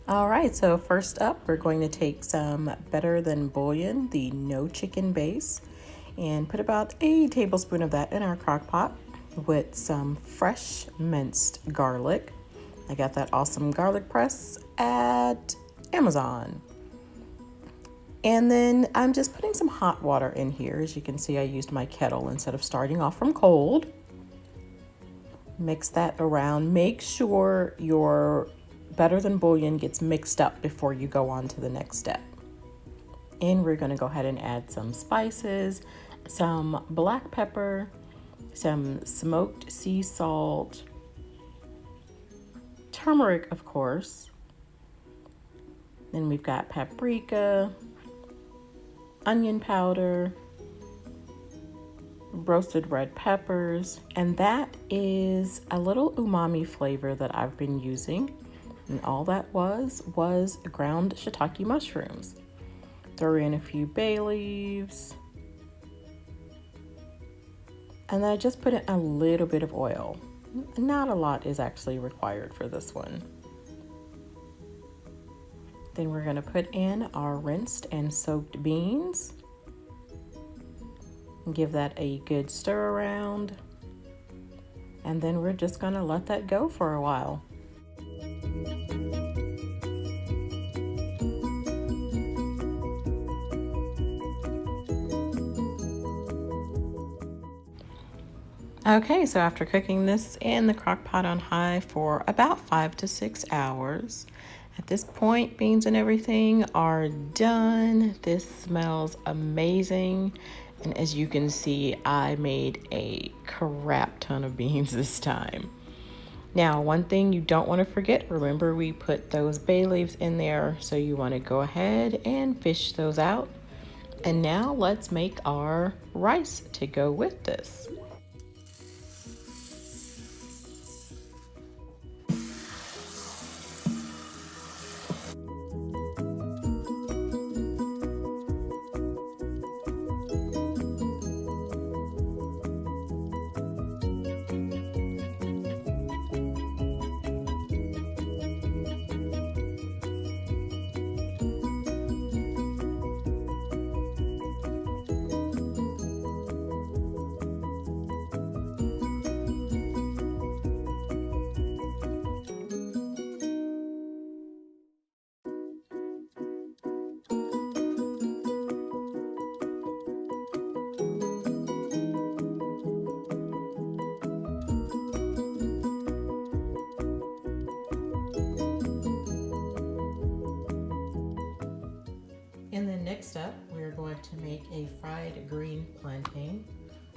All right, so first up, we're going to take some Better Than Bouillon, the no chicken base, and put about a tablespoon of that in our crock pot with some fresh minced garlic. I got that awesome garlic press at Amazon. And then I'm just putting some hot water in here. As you can see, I used my kettle instead of starting off from cold. Mix that around. Make sure your Better Than Bouillon gets mixed up before you go on to the next step. And we're going to go ahead and add some spices, some black pepper, some smoked sea salt, turmeric, of course. Then we've got paprika, onion powder, roasted red peppers, and that is a little umami flavor that I've been using. And all that was ground shiitake mushrooms. Throw in a few bay leaves. And then I just put in a little bit of oil. Not a lot is actually required for this one. Then we're gonna put in our rinsed and soaked beans. Give that a good stir around. And then we're just gonna let that go for a while. Okay, so after cooking this in the crock pot on high for about 5 to 6 hours, at this point, beans and everything are done. This smells amazing. And as you can see, I made a crap ton of beans this time. Now, one thing you don't want to forget, remember we put those bay leaves in there, so you want to go ahead and fish those out. And now let's make our rice to go with this. And then next up, we're going to make a fried green plantain,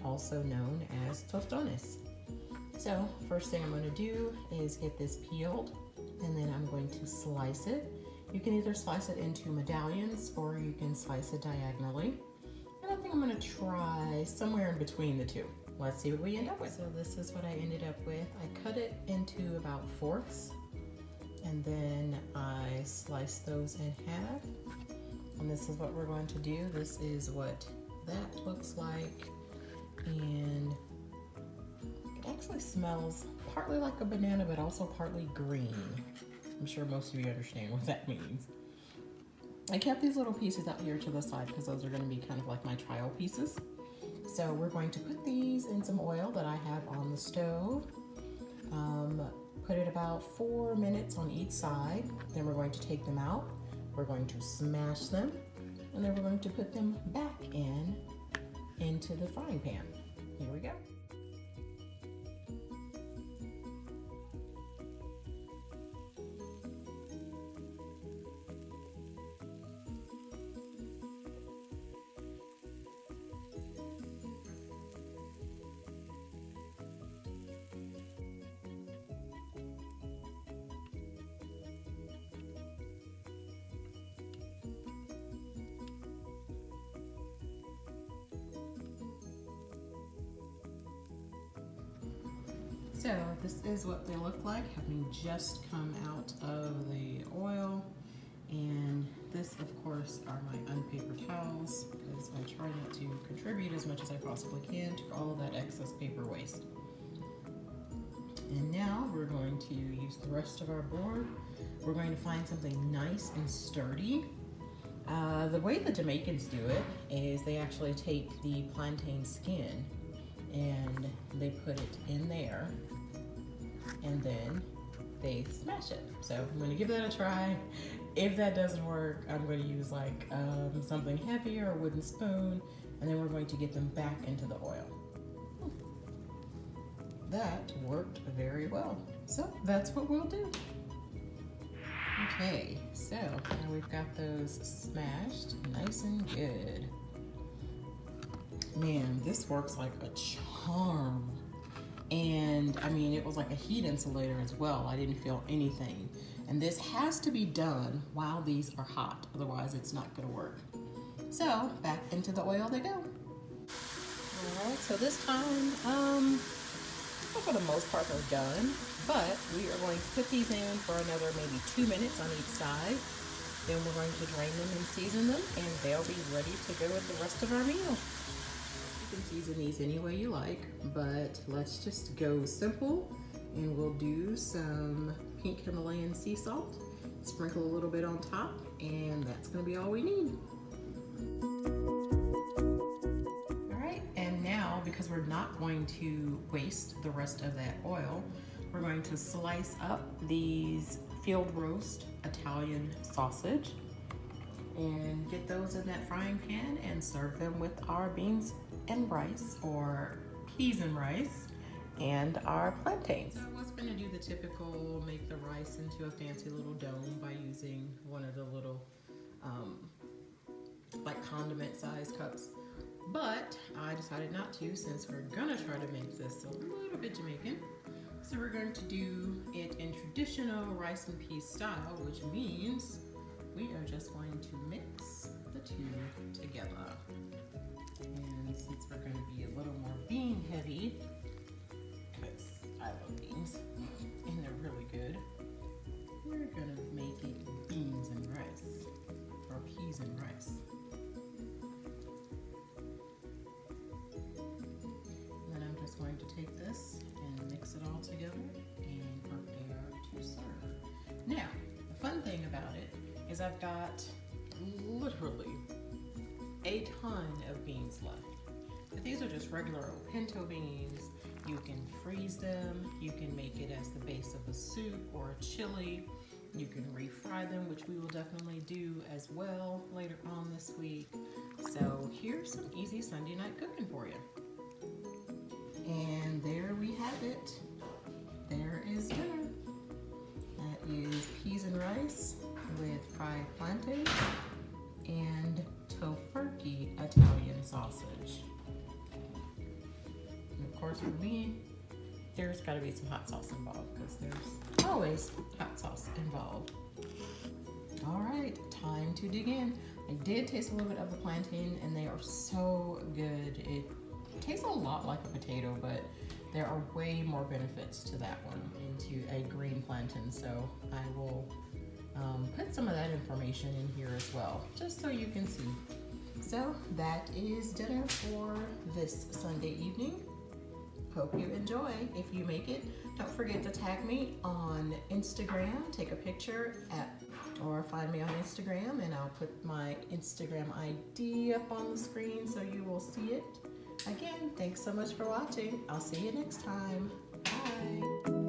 also known as tostones. So first thing I'm going to do is get this peeled, and then I'm going to slice it. You can either slice it into medallions or you can slice it diagonally. And I think I'm going to try somewhere in between the two. Let's see what we end up with. So this is what I ended up with. I cut it into about fourths, and then I slice those in half. And this is what we're going to do. This is what that looks like. And it actually smells partly like a banana, but also partly green. I'm sure most of you understand what that means. I kept these little pieces out here to the side because those are going to be kind of like my trial pieces. So we're going to put these in some oil that I have on the stove. Put it about 4 minutes on each side. Then we're going to take them out. We're going to smash them, and then we're going to put them back into the frying pan. Here we go. So this is what they look like, having just come out of the oil. And this, of course, are my unpaper towels, because I try not to contribute as much as I possibly can to all of that excess paper waste. And now we're going to use the rest of our board we're going to find something nice and sturdy. The way the Jamaicans do it is they actually take the plantain skin and they put it in there and then they smash it. So I'm going to give that a try. If that doesn't work, I'm going to use like something heavier, a wooden spoon, and then we're going to get them back into the oil. That worked very well. So that's what we'll do. Okay, so now we've got those smashed nice and good. Man, this works like a charm. And I mean, it was like a heat insulator as well. I didn't feel anything. And this has to be done while these are hot, otherwise it's not gonna work. So back into the oil they go. All right, so this time, for the most part they're done, but we are going to put these in for another maybe 2 minutes on each side. Then we're going to drain them and season them, and they'll be ready to go with the rest of our meal. You can season these any way you like, but let's just go simple, and we'll do some pink Himalayan sea salt, sprinkle a little bit on top, and that's gonna be all we need. Because we're not going to waste the rest of that oil, we're going to slice up these field roast Italian sausage and get those in that frying pan and serve them with our beans and rice, or peas and rice, and our plantains. So I was going to do the typical make the rice into a fancy little dome by using one of the little like condiment size cups. But I decided not to, since we're gonna try to make this a little bit Jamaican. So we're going to do it in traditional rice and peas style, which means we are just going to mix the two together. And since we're going to be a little more bean heavy, because I love beans and they're really good, we're gonna make it beans and rice, or peas and rice. Going to take this and mix it all together and prepare to serve. Now, the fun thing about it is I've got literally a ton of beans left. But these are just regular old pinto beans. You can freeze them. You can make it as the base of a soup or a chili. You can refry them, which we will definitely do as well later on this week. So here's some easy Sunday night cooking for you. And there we have it. There is dinner. That is peas and rice with fried plantains and tofurkey Italian sausage. And of course for me, there's gotta be some hot sauce involved, because there's always hot sauce involved. All right, time to dig in. I did taste a little bit of the plantain and they are so good. It tastes a lot like a potato, but there are way more benefits to that one into a green plantain, so I will put some of that information in here as well, just so you can see. So that is dinner for this Sunday evening. Hope you enjoy. If you make it, don't forget to tag me on Instagram, take a picture or find me on Instagram, and I'll put my Instagram ID up on the screen so you will see it. Again, thanks so much for watching. I'll see you next time. Bye.